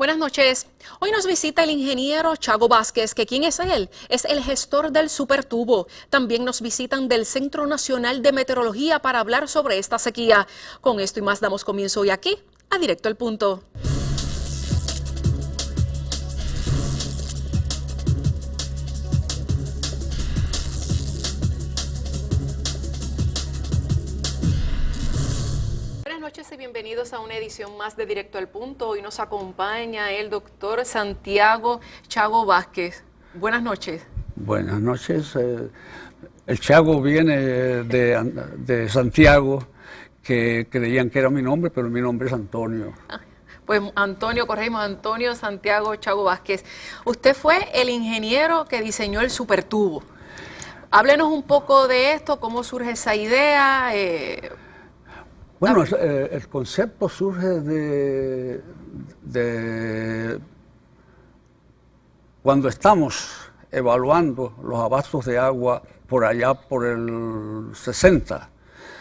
Buenas noches. Hoy nos visita el ingeniero Chago Vázquez, que ¿quién es él? Es el gestor del Supertubo. También nos visitan del Centro Nacional de Meteorología para hablar sobre esta sequía. Con esto y más damos comienzo hoy aquí, a Directo al Punto. Buenas noches y bienvenidos a una edición más de Directo al Punto. Hoy nos acompaña el doctor Santiago Chago Vázquez. Buenas noches. Buenas noches. El Chago viene de Santiago, que creían que era mi nombre, pero mi nombre es Antonio. Pues Antonio, corregimos, Antonio Santiago Chago Vázquez. Usted fue el ingeniero que diseñó el Supertubo. Háblenos un poco de esto, cómo surge esa idea. Bueno, el concepto surge de cuando estamos evaluando los abastos de agua por allá por el 60,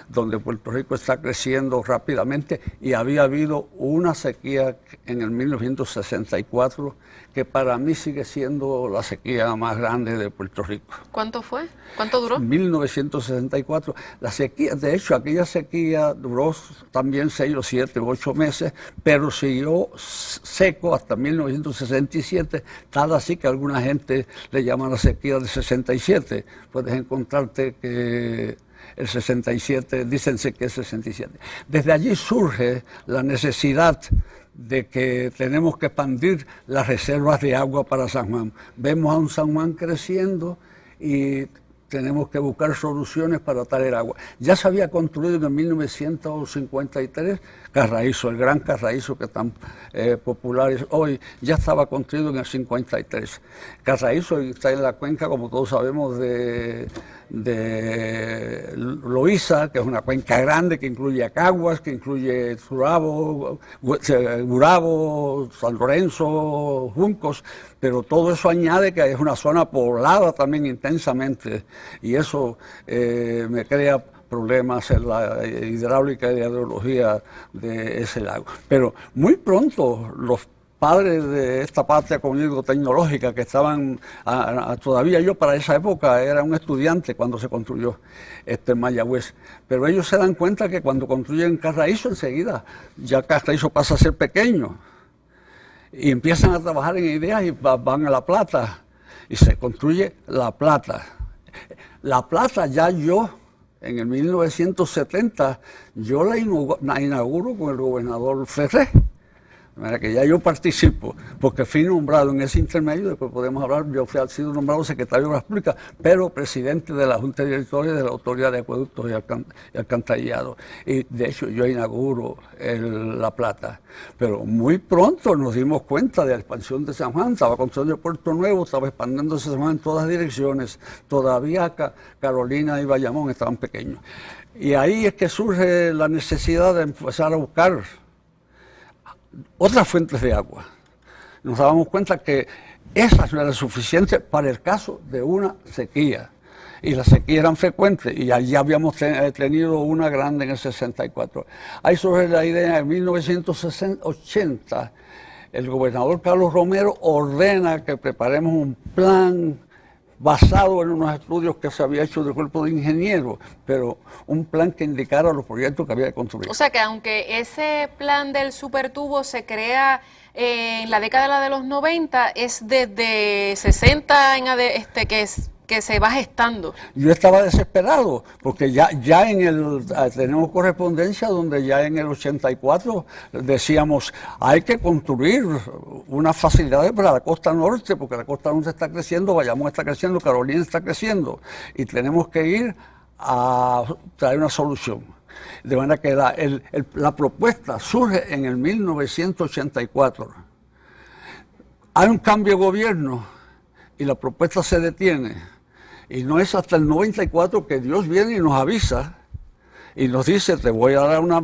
donde Puerto Rico está creciendo rápidamente y había habido una sequía en el 1964 que para mí sigue siendo la sequía más grande de Puerto Rico. ¿Cuánto fue? ¿Cuánto duró? 1964. La sequía, de hecho, aquella sequía duró también 6 o 7 u 8 meses, pero siguió seco hasta 1967, tal así que alguna gente le llama la sequía de 67. Puedes encontrarte que el 67, dícense que es 67. Desde allí surge la necesidad de que tenemos que expandir las reservas de agua para San Juan. Vemos a un San Juan creciendo y tenemos que buscar soluciones para traer agua. Ya se había construido en 1953 Carraízo, el gran Carraízo que tan popular es hoy, ya estaba construido en el 53. Carraízo está en la cuenca, como todos sabemos, de Loíza, que es una cuenca grande que incluye Caguas, que incluye Gurabo, San Lorenzo, Juncos, pero todo eso añade que es una zona poblada también intensamente, y eso me crea problemas en la hidráulica y la hidrología de ese lago. Pero muy pronto los padres de esta patria conmigo tecnológica que estaban, todavía yo para esa época era un estudiante cuando se construyó en Mayagüez, pero ellos se dan cuenta que cuando construyen Carraízo enseguida ya Carraízo pasa a ser pequeño y empiezan a trabajar en ideas y van a La Plata y se construye La Plata. La Plata ya yo en el 1970 yo la inauguro con el gobernador Ferré. Que ya yo participo, porque fui nombrado en ese intermedio, después podemos hablar, yo he sido nombrado secretario de Obras Públicas, pero presidente de la Junta Directoria de la Autoridad de Acueductos y Alcantarillado. Y de hecho yo inauguro La Plata. Pero muy pronto nos dimos cuenta de la expansión de San Juan, estaba construyendo el Puerto Nuevo, estaba expandiéndose San Juan en todas direcciones, todavía Carolina y Bayamón estaban pequeños. Y ahí es que surge la necesidad de empezar a buscar otras fuentes de agua. Nos dábamos cuenta que esas no eran suficientes para el caso de una sequía. Y las sequías eran frecuentes, y allí habíamos tenido una grande en el 64. Ahí surge la idea, en 1980, el gobernador Carlos Romero ordena que preparemos un plan basado en unos estudios que se había hecho del cuerpo de ingenieros, pero un plan que indicara los proyectos que había que construir. O sea que aunque ese plan del Supertubo se crea en la década de los 90, es desde 60 que se va gestando. Yo estaba desesperado, porque ya tenemos correspondencia donde ya en el 84 decíamos, hay que construir unas facilidades para la costa norte, porque la costa norte está creciendo, Bayamón está creciendo, Carolina está creciendo, y tenemos que ir a traer una solución. De manera que la propuesta surge en el 1984. Hay un cambio de gobierno y la propuesta se detiene. Y no es hasta el 94 que Dios viene y nos avisa y nos dice, te voy a dar una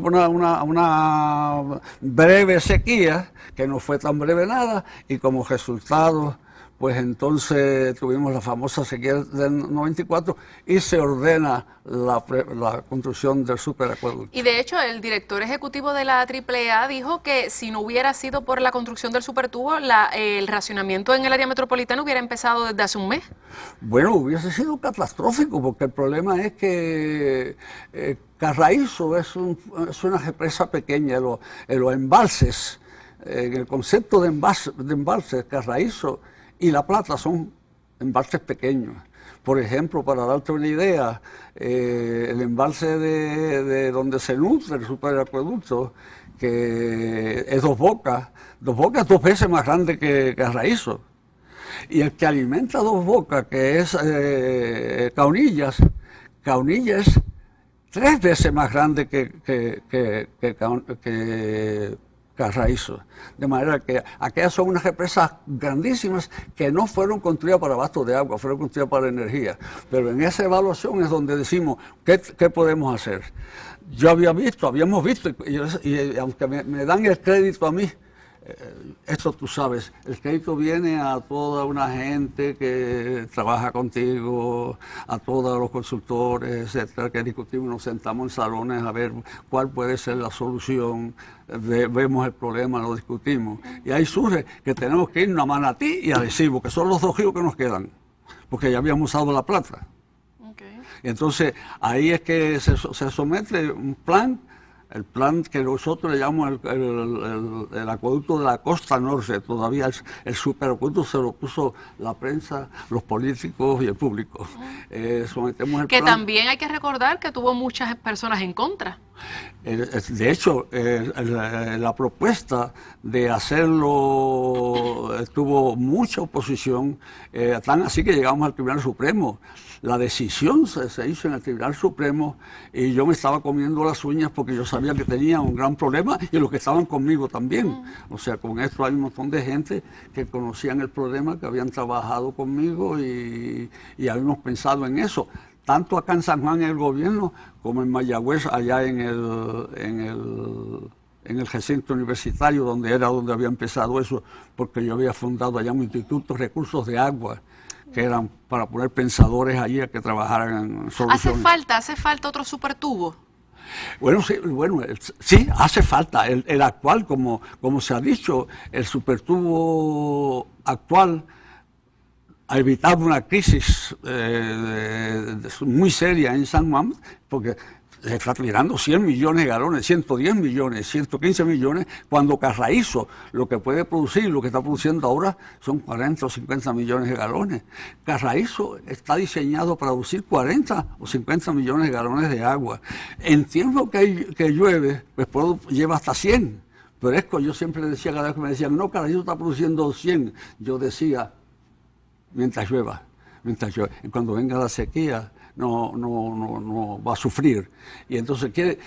breve sequía, que no fue tan breve nada, y como resultado pues entonces tuvimos la famosa sequía del 94 y se ordena la construcción del superacueducto. Y de hecho, el director ejecutivo de la AAA dijo que si no hubiera sido por la construcción del supertubo, el racionamiento en el área metropolitana hubiera empezado desde hace un mes. Bueno, hubiese sido catastrófico, porque el problema es que Carraízo es una represa pequeña, en los embalses, en el concepto de embalses, Carraízo y La Plata son embalses pequeños. Por ejemplo, para darte una idea, el embalse de donde se nutre el superacueducto, que es Dos Bocas es 2 veces más grande que Carraízo. Y el que alimenta Dos Bocas, que es Caunillas es 3 veces más grande que Carraízo. De manera que aquellas son unas represas grandísimas que no fueron construidas para abasto de agua, fueron construidas para energía. Pero en esa evaluación es donde decimos, ¿qué podemos hacer? Habíamos visto, y aunque me dan el crédito a mí, esto tú sabes, el crédito viene a toda una gente que trabaja contigo, a todos los consultores, etcétera, que discutimos, nos sentamos en salones a ver cuál puede ser la solución, vemos el problema, lo discutimos. Y ahí surge que tenemos que irnos a Manatí y a Arecibo, que son los 2 ríos que nos quedan, porque ya habíamos usado La Plata. Okay. Entonces, ahí es que se somete un plan. El plan que nosotros le llamamos el acueducto de la costa norte, todavía el superacueducto se lo puso la prensa, los políticos y el público. Sometemos el que plan. También hay que recordar que tuvo muchas personas en contra. De hecho, la propuesta de hacerlo tuvo mucha oposición, tan así que llegamos al Tribunal Supremo. La decisión se hizo en el Tribunal Supremo y yo me estaba comiendo las uñas porque yo sabía que tenía un gran problema y los que estaban conmigo también. O sea, con esto hay un montón de gente que conocían el problema, que habían trabajado conmigo y habíamos pensado en eso. Tanto acá en San Juan en el gobierno como en Mayagüez, allá en el recinto universitario, donde había empezado eso, porque yo había fundado allá un instituto de recursos de agua, que eran para poner pensadores allí a que trabajaran en soluciones. ¿Hace falta otro supertubo? Bueno, sí, hace falta. El actual, como se ha dicho, el supertubo actual ha evitado una crisis muy seria en San Juan, porque se está tirando 100 millones de galones, 110 millones, 115 millones, cuando Carraízo lo que puede producir, lo que está produciendo ahora, son 40 o 50 millones de galones. Carraízo está diseñado para producir 40 o 50 millones de galones de agua. En tiempo que llueve, pues lleva hasta 100. Pero es que yo siempre decía, cada vez que me decían, no, Carraízo está produciendo 100, yo decía, mientras llueva. Y cuando venga la sequía, no va a sufrir. Y entonces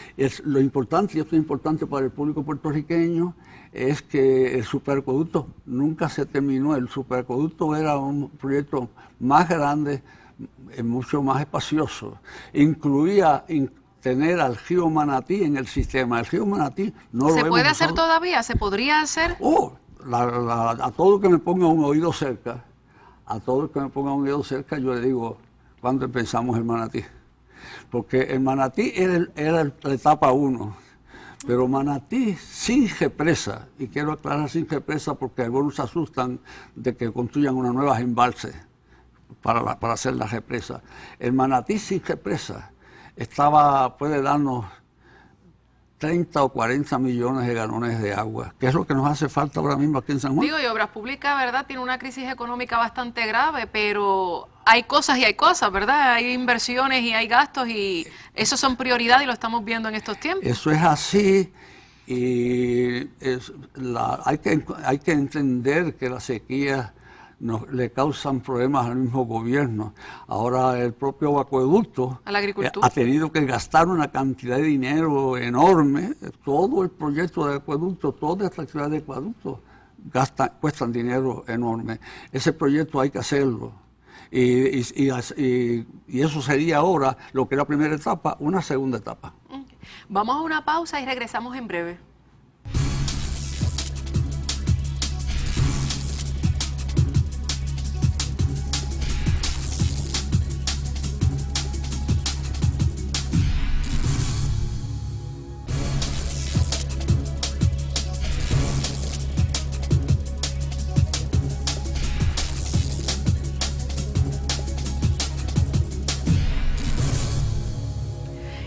lo importante, y esto es importante para el público puertorriqueño, es que el superacueducto nunca se terminó. El superacueducto era un proyecto más grande, mucho más espacioso. Incluía tener al río Manatí en el sistema. El río Manatí no lo hemos usado. ¿Se puede hacer todavía? ¿Se podría hacer? A todo que me ponga un oído cerca, yo le digo, ¿cuándo empezamos el Manatí? Porque el Manatí era la etapa 1, pero Manatí sin represa, y quiero aclarar sin represa porque algunos se asustan de que construyan una nueva embalse para hacer la represa. El Manatí sin represa puede darnos 30 o 40 millones de galones de agua, que es lo que nos hace falta ahora mismo aquí en San Juan. Digo, y Obras Públicas, ¿verdad?, tiene una crisis económica bastante grave, pero hay cosas y hay cosas, ¿verdad? Hay inversiones y hay gastos y eso son prioridad y lo estamos viendo en estos tiempos. Eso es así y hay que entender que la sequía le causan problemas al mismo gobierno. Ahora el propio acueducto ha tenido que gastar una cantidad de dinero enorme. Todo el proyecto de acueducto, toda esta actividad de acueducto cuestan dinero enorme. Ese proyecto hay que hacerlo. Y eso sería ahora lo que era la primera etapa, una segunda etapa. Vamos a una pausa y regresamos en breve.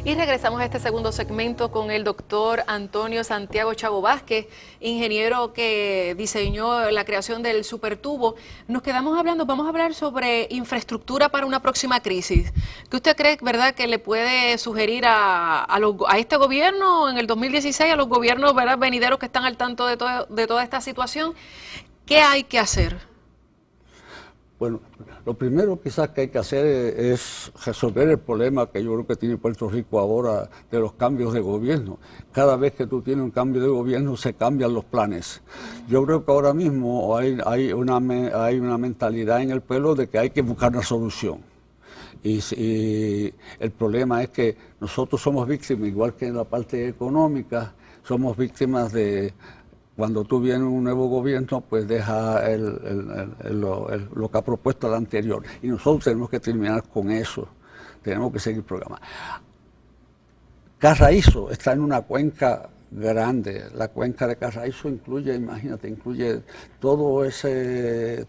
Y regresamos a este segundo segmento con el doctor Antonio Santiago Chago Vázquez, ingeniero que diseñó la creación del supertubo. Nos quedamos hablando, vamos a hablar sobre infraestructura para una próxima crisis. ¿Qué usted cree, verdad, que le puede sugerir a este gobierno en el 2016, a los gobiernos, verdad, venideros que están al tanto de toda esta situación? ¿Qué hay que hacer? Bueno, lo primero quizás que hay que hacer es resolver el problema que yo creo que tiene Puerto Rico ahora de los cambios de gobierno. Cada vez que tú tienes un cambio de gobierno se cambian los planes. Yo creo que ahora mismo hay una mentalidad en el pueblo de que hay que buscar una solución. Y el problema es que nosotros somos víctimas, igual que en la parte económica, somos víctimas de... Cuando tú vienes un nuevo gobierno, pues deja lo que ha propuesto el anterior. Y nosotros tenemos que terminar con eso. Tenemos que seguir programando. Carraízo está en una cuenca grande. La cuenca de Carraízo incluye, imagínate, incluye todo ese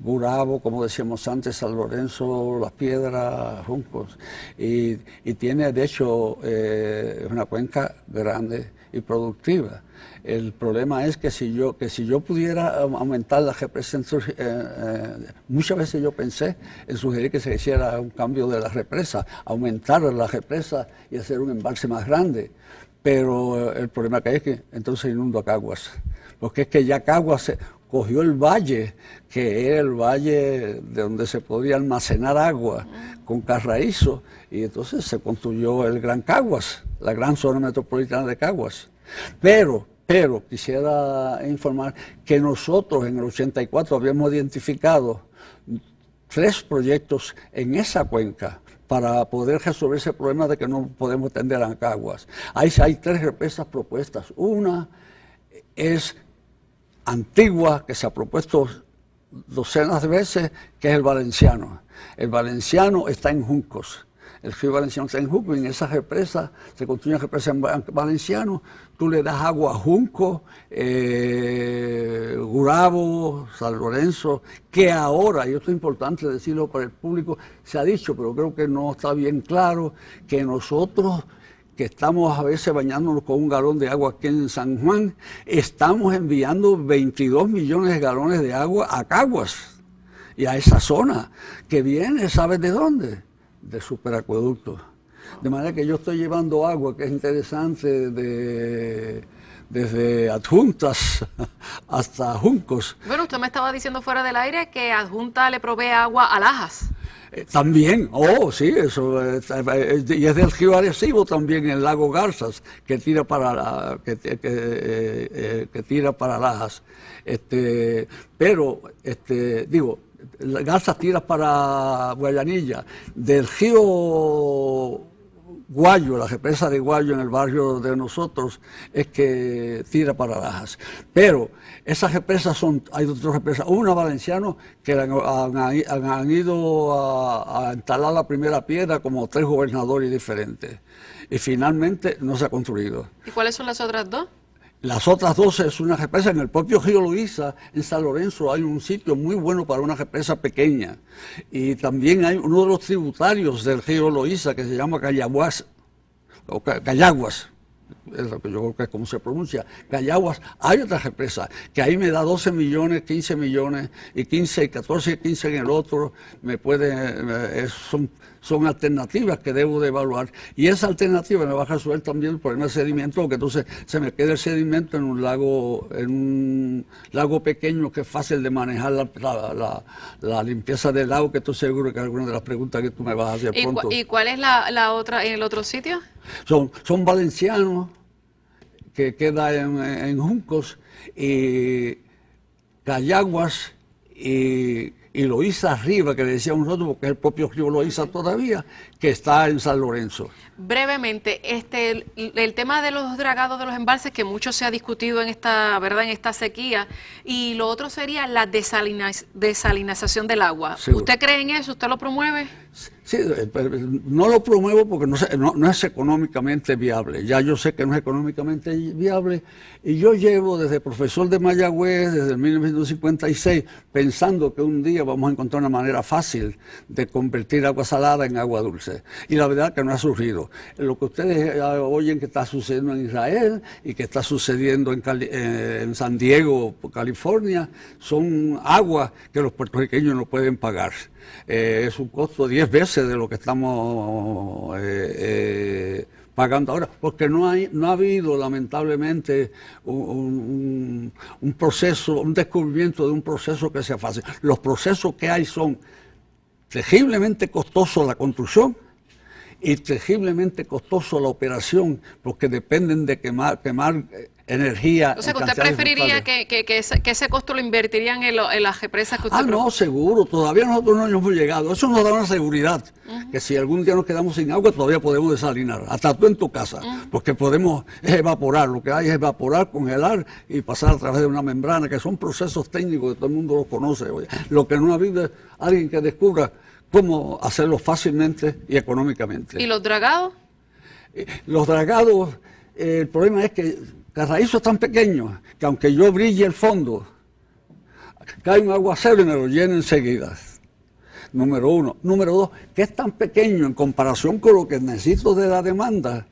Gurabo, como decíamos antes, San Lorenzo, Las Piedras, Juncos. Y tiene, de hecho, una cuenca grande y productiva. El problema es que si yo pudiera aumentar la represa, muchas veces yo pensé en sugerir que se hiciera un cambio de la represa, aumentar la represa y hacer un embalse más grande. Pero el problema que hay es que entonces inunda Caguas, porque es que ya Caguas cogió el valle, que era el valle de donde se podía almacenar agua con Carraízo, y entonces se construyó el Gran Caguas, la gran zona metropolitana de Caguas. Pero quisiera informar que nosotros en el 84 habíamos identificado 3 proyectos en esa cuenca para poder resolver ese problema de que no podemos tender a Caguas. Hay 3 represas propuestas. Una es antigua, que se ha propuesto docenas de veces, que es el Valenciano. El Valenciano está en Juncos. El río Valenciano está en Juncos, y en esa represa se construye una represa en Valenciano. Tú le das agua a Junco, Gurabo, San Lorenzo, que ahora, y esto es importante decirlo para el público, se ha dicho, pero creo que no está bien claro, que nosotros que estamos a veces bañándonos con un galón de agua aquí en San Juan, estamos enviando 22 millones de galones de agua a Caguas y a esa zona, que viene, ¿sabes de dónde? De superacueductos. De manera que yo estoy llevando agua, que es interesante, desde Adjuntas hasta Juncos. Bueno, usted me estaba diciendo fuera del aire que Adjunta le provee agua a Lajas. También, sí, eso, y es del río Arecibo también, el lago Garzas, que tira para, que tira para Lajas. Digo, Garzas tira para Guayanilla, del río Guayo, la represa de Guayo en el barrio de nosotros, es que tira para Lajas. Pero esas represas hay 2 represas, una Valenciano, que han ido a instalar la primera piedra como 3 gobernadores diferentes, y finalmente no se ha construido. ¿Y cuáles son las otras 2? Las otras 2 es una represa en el propio río Loíza, en San Lorenzo hay un sitio muy bueno para una represa pequeña. Y también hay uno de los tributarios del río Loíza que se llama Cayaguas, es lo que yo creo que es como se pronuncia, Cayaguas. Hay otra represa que ahí me da 12 millones, 15 millones, y 15, 14 y 15 en el otro, son alternativas que debo de evaluar, y esa alternativa me va a resolver también el problema del sedimento, porque entonces se me queda el sedimento en un lago pequeño que es fácil de manejar la limpieza del lago, que estoy seguro que es alguna de las preguntas que tú me vas a hacer pronto. ¿Y cuál es la otra en el otro sitio? Son Valencianos, que queda en Juncos, y Cayaguas, y Loíza arriba, que le decíamos nosotros, porque es el propio río Loíza todavía, que está en San Lorenzo. Brevemente, el tema de los dragados de los embalses, que mucho se ha discutido en esta sequía, y lo otro sería la desalinización del agua. Seguro. ¿Usted cree en eso? ¿Usted lo promueve? Sí, no lo promuevo porque no es económicamente viable. Ya yo sé que no es económicamente viable, y yo llevo desde profesor de Mayagüez, desde 1956, pensando que un día día vamos a encontrar una manera fácil de convertir agua salada en agua dulce. Y la verdad que no ha surgido. Lo que ustedes oyen que está sucediendo en Israel y que está sucediendo en San Diego, California, son aguas que los puertorriqueños no pueden pagar. Es un costo 10 veces de lo que estamos pagando ahora, porque no ha habido lamentablemente un proceso, un descubrimiento de un proceso que sea fácil. Los procesos que hay son terriblemente costosos la construcción y terriblemente costoso la operación, porque dependen de quemar energía. O sea, que usted preferiría que ese costo lo invertirían en las represas que usted no, seguro, todavía nosotros no hemos llegado. Eso nos da una seguridad, que si algún día nos quedamos sin agua, todavía podemos desalinar, hasta tú en tu casa, porque podemos evaporar, lo que hay es evaporar, congelar y pasar a través de una membrana, que son procesos técnicos que todo el mundo los conoce. Oye. Lo que no ha habido es alguien que descubra cómo hacerlo fácilmente y económicamente. ¿Y los dragados? Los dragados, el problema es que Carraízo es tan pequeño que aunque yo brille el fondo, cae un aguacero y me lo llena enseguida. Número uno. Número dos, que es tan pequeño en comparación con lo que necesito de la demanda,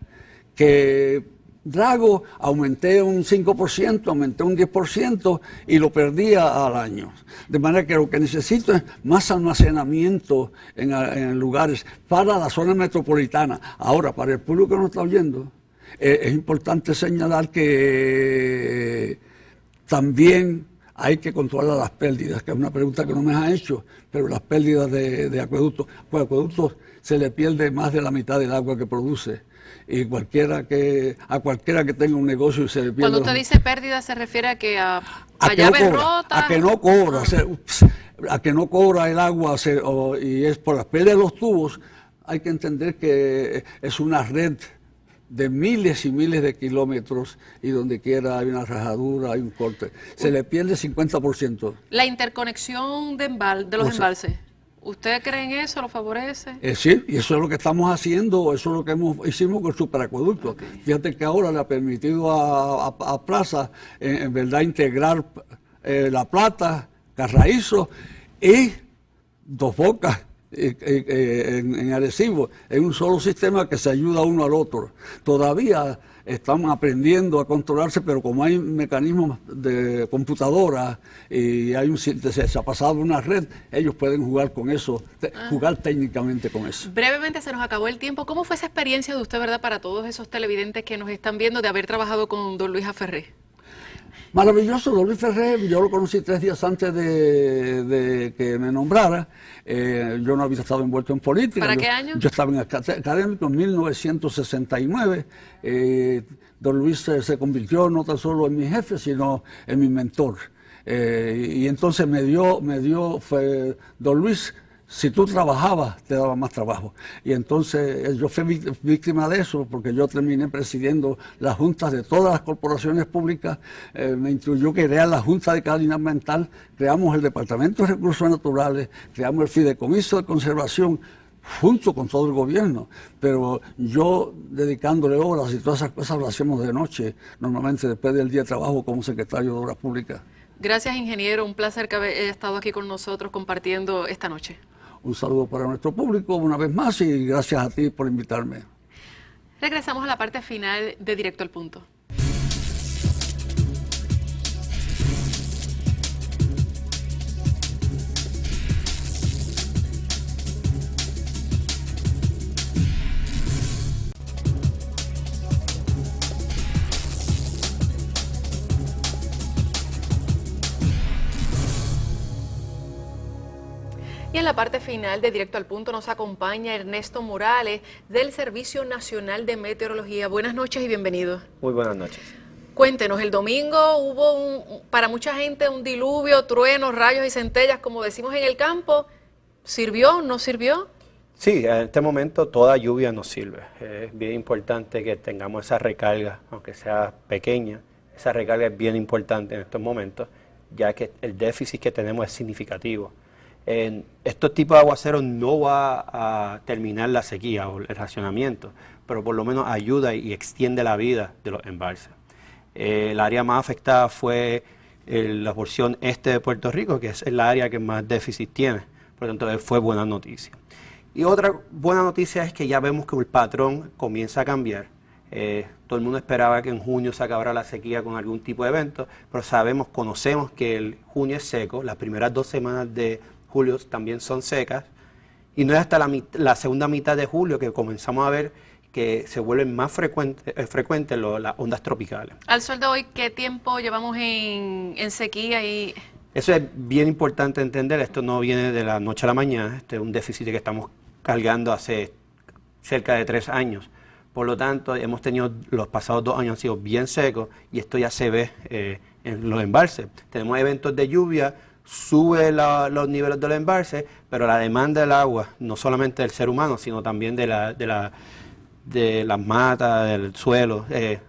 que Drago aumenté un 5%, aumenté un 10% y lo perdía al año. De manera que lo que necesito es más almacenamiento en lugares para la zona metropolitana. Ahora, para el público que nos está oyendo, es importante señalar que también hay que controlar las pérdidas, que es una pregunta que no me ha hecho, pero las pérdidas de acueductos. Pues acueductos se le pierde más de la mitad del agua que produce. Y a cualquiera que tenga un negocio y se le pierde. Cuando usted dice pérdida, se refiere a que a llaves rotas. A que no cobra, a que no cobra el agua y es por las pérdidas de los tubos. Hay que entender que es una red de miles y miles de kilómetros y donde quiera hay una rajadura, hay un corte. Se le pierde 50%. La interconexión de los embalses. ¿Usted cree en eso? ¿Lo favorece? Sí, y eso es lo que estamos haciendo, eso es lo que hicimos con el superacueducto. Okay. Fíjate que ahora le ha permitido a Plaza, en verdad, integrar La Plata, Carraízo y Dos Bocas en Arecibo, en un solo sistema que se ayuda uno al otro. Todavía están aprendiendo a controlarse, pero como hay mecanismos de computadora y se ha pasado una red, ellos pueden jugar con eso, jugar técnicamente con eso. Brevemente se nos acabó el tiempo. ¿Cómo fue esa experiencia de usted, verdad, para todos esos televidentes que nos están viendo, de haber trabajado con don Luis Aferré? Maravilloso, don Luis Ferré, yo lo conocí 3 días antes de que me nombrara. Yo no había estado envuelto en política. ¿Para qué año? Yo estaba en académico en 1969. Don Luis se convirtió no tan solo en mi jefe, sino en mi mentor. Y entonces fue don Luis, si tú trabajabas, te daba más trabajo. Y entonces yo fui víctima de eso, porque yo terminé presidiendo las juntas de todas las corporaciones públicas. Me instruyó que crear la Junta de Calidad Ambiental, creamos el Departamento de Recursos Naturales, creamos el Fideicomiso de Conservación, junto con todo el gobierno. Pero yo, dedicándole horas y todas esas cosas, lo hacíamos de noche, normalmente después del día de trabajo como secretario de Obras Públicas. Gracias, ingeniero. Un placer que haya estado aquí con nosotros compartiendo esta noche. Un saludo para nuestro público una vez más y gracias a ti por invitarme. Regresamos a la parte final de Directo al Punto. Y en la parte final de Directo al Punto nos acompaña Ernesto Morales del Servicio Nacional de Meteorología. Buenas noches y bienvenido. Muy buenas noches. Cuéntenos, el domingo hubo para mucha gente un diluvio, truenos, rayos y centellas, como decimos en el campo. ¿Sirvió? ¿No sirvió? Sí, en este momento toda lluvia nos sirve. Es bien importante que tengamos esa recarga, aunque sea pequeña. Esa recarga es bien importante en estos momentos, ya que el déficit que tenemos es significativo. En estos tipos de aguaceros no va a terminar la sequía o el racionamiento, pero por lo menos ayuda y extiende la vida de los embalses. El área más afectada fue la porción este de Puerto Rico, que es el área que más déficit tiene. Por lo tanto, fue buena noticia. Y otra buena noticia es que ya vemos que el patrón comienza a cambiar. Todo el mundo esperaba que en junio se acabara la sequía con algún tipo de evento, pero conocemos que el junio es seco, las primeras 2 semanas de julio también son secas, y no es hasta la segunda mitad de julio que comenzamos a ver que se vuelven más frecuentes las ondas tropicales. Al sol de hoy, ¿qué tiempo llevamos en sequía? Eso es bien importante entender, esto no viene de la noche a la mañana, este es un déficit que estamos cargando hace cerca de 3 años. Por lo tanto, hemos tenido, los pasados 2 años han sido bien secos y esto ya se ve en los embalses. Tenemos eventos de lluvia, sube los niveles de los embalses, pero la demanda del agua, no solamente del ser humano, sino también de las matas, del suelo,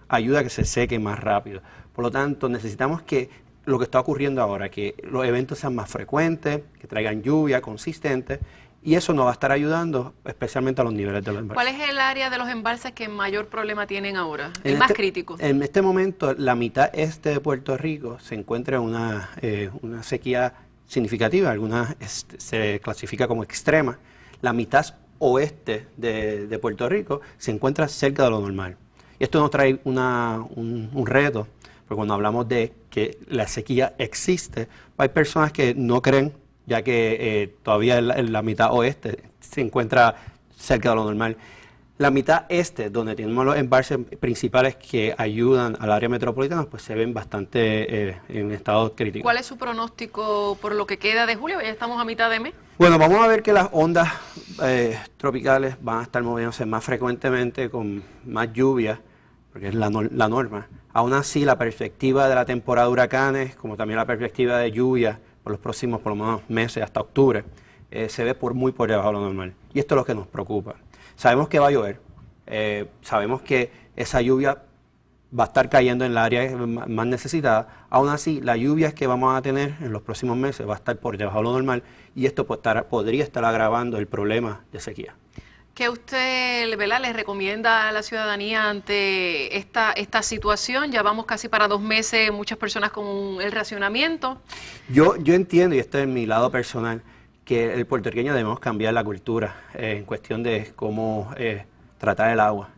ayuda a que se seque más rápido. Por lo tanto, necesitamos que lo que está ocurriendo ahora, que los eventos sean más frecuentes, que traigan lluvia consistente, y eso nos va a estar ayudando especialmente a los niveles de los embalses. ¿Cuál es el área de los embalses que mayor problema tienen ahora? ¿El más crítico? En este momento, la mitad este de Puerto Rico se encuentra en una sequía significativa, algunas se clasifica como extrema. La mitad oeste de Puerto Rico se encuentra cerca de lo normal. Y esto nos trae un reto, porque cuando hablamos de que la sequía existe, hay personas que no creen, ya que todavía en la mitad oeste se encuentra cerca de lo normal. La mitad este, donde tenemos los embalses principales que ayudan al área metropolitana, pues se ven bastante en estado crítico. ¿Cuál es su pronóstico por lo que queda de julio? Ya estamos a mitad de mes. Bueno, vamos a ver que las ondas tropicales van a estar moviéndose más frecuentemente, con más lluvia, porque es la norma. Aún así, la perspectiva de la temporada de huracanes, como también la perspectiva de lluvia, por los próximos, por lo menos, meses, hasta octubre, se ve muy por debajo de lo normal. Y esto es lo que nos preocupa. Sabemos que va a llover, sabemos que esa lluvia va a estar cayendo en la área más necesitada. Aún así, las lluvias que vamos a tener en los próximos meses va a estar por debajo de lo normal, y esto podría estar agravando el problema de sequía. ¿Qué usted, ¿verdad?, le recomienda a la ciudadanía ante esta situación? Ya vamos casi para 2 meses, muchas personas con el racionamiento. Yo entiendo, y esto es mi lado personal, que el puertorriqueño debemos cambiar la cultura en cuestión de cómo tratar el agua.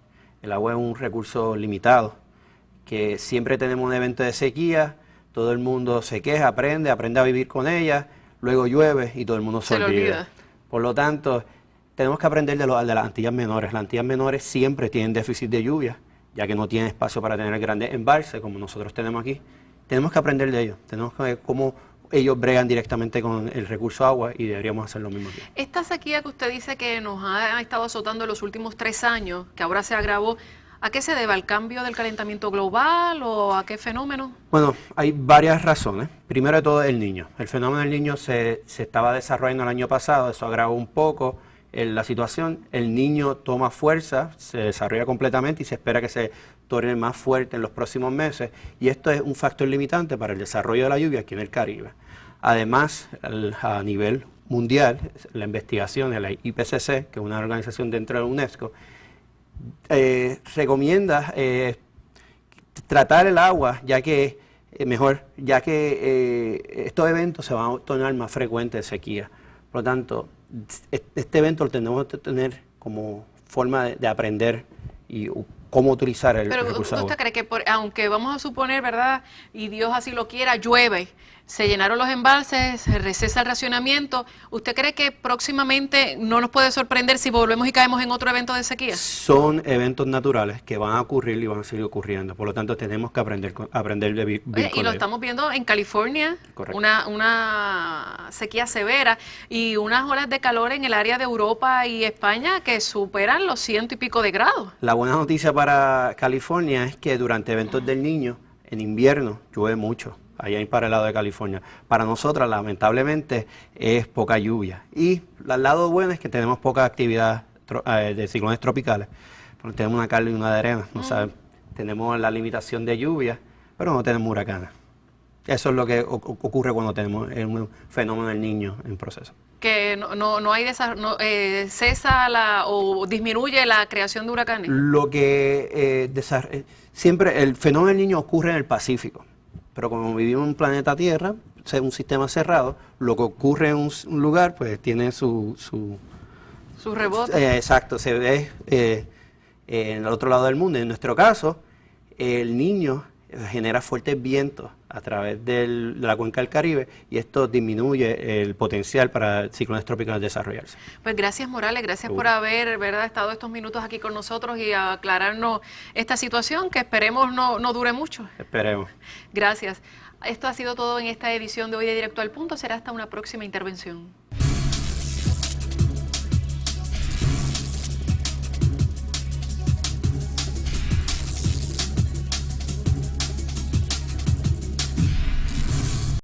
El agua es un recurso limitado, que siempre tenemos un evento de sequía, todo el mundo se queja, aprende a vivir con ella, luego llueve y todo el mundo se olvida. Por lo tanto, tenemos que aprender de las Antillas Menores. Las Antillas Menores siempre tienen déficit de lluvia, ya que no tienen espacio para tener grandes embalses como nosotros tenemos aquí. Tenemos que aprender de ellos, tenemos que ver cómo ellos bregan directamente con el recurso agua, y deberíamos hacer lo mismo aquí. Esta sequía que usted dice que nos ha estado azotando en los últimos 3 años, que ahora se agravó, ¿a qué se debe? ¿Al cambio del calentamiento global o a qué fenómeno? Bueno, hay varias razones. Primero de todo, el Niño. El fenómeno del Niño se estaba desarrollando el año pasado, eso agravó un poco la situación. El Niño toma fuerza, se desarrolla completamente y se espera que se torne más fuerte en los próximos meses, y esto es un factor limitante para el desarrollo de la lluvia aquí en el Caribe. Además, a nivel mundial, la investigación de la IPCC, que es una organización dentro de la UNESCO, recomienda tratar el agua, ya que estos eventos se van a tornar más frecuentes de sequía. Por lo tanto, este evento lo tenemos que tener como forma de aprender y cómo utilizar el recurso agua. ¿Usted cree que aunque vamos a suponer, verdad, y Dios así lo quiera, llueve, se llenaron los embalses, se recesa el racionamiento, ¿usted cree que próximamente no nos puede sorprender si volvemos y caemos en otro evento de sequía? Son eventos naturales que van a ocurrir y van a seguir ocurriendo, por lo tanto tenemos que aprender de vivir con ellos. Y lo estamos viendo en California, una sequía severa y unas olas de calor en el área de Europa y España que superan los 100 y pico de grados. La buena noticia para California es que durante eventos del Niño, en invierno, llueve mucho, allá para el lado de California. Para nosotras, lamentablemente, es poca lluvia. Y el lado bueno es que tenemos poca actividad de ciclones tropicales. Porque tenemos una calma y una de arena, ¿no saben? Tenemos la limitación de lluvia, pero no tenemos huracanes. Eso es lo que ocurre cuando tenemos un fenómeno del Niño en proceso. Que no hay cesa o disminuye la creación de huracanes. Lo que siempre el fenómeno del Niño ocurre en el Pacífico, pero como vivimos en un planeta Tierra, un sistema cerrado, lo que ocurre en un lugar, pues tiene su rebote. exacto, se ve en el otro lado del mundo. En nuestro caso, el niño genera fuertes vientos a través de la cuenca del Caribe y esto disminuye el potencial para ciclones tropicales desarrollarse. Pues gracias, Morales, gracias por haber, ¿verdad?, estado estos minutos aquí con nosotros y aclararnos esta situación que esperemos no dure mucho. Esperemos. Gracias. Esto ha sido todo en esta edición de hoy de Directo al Punto. Será hasta una próxima intervención.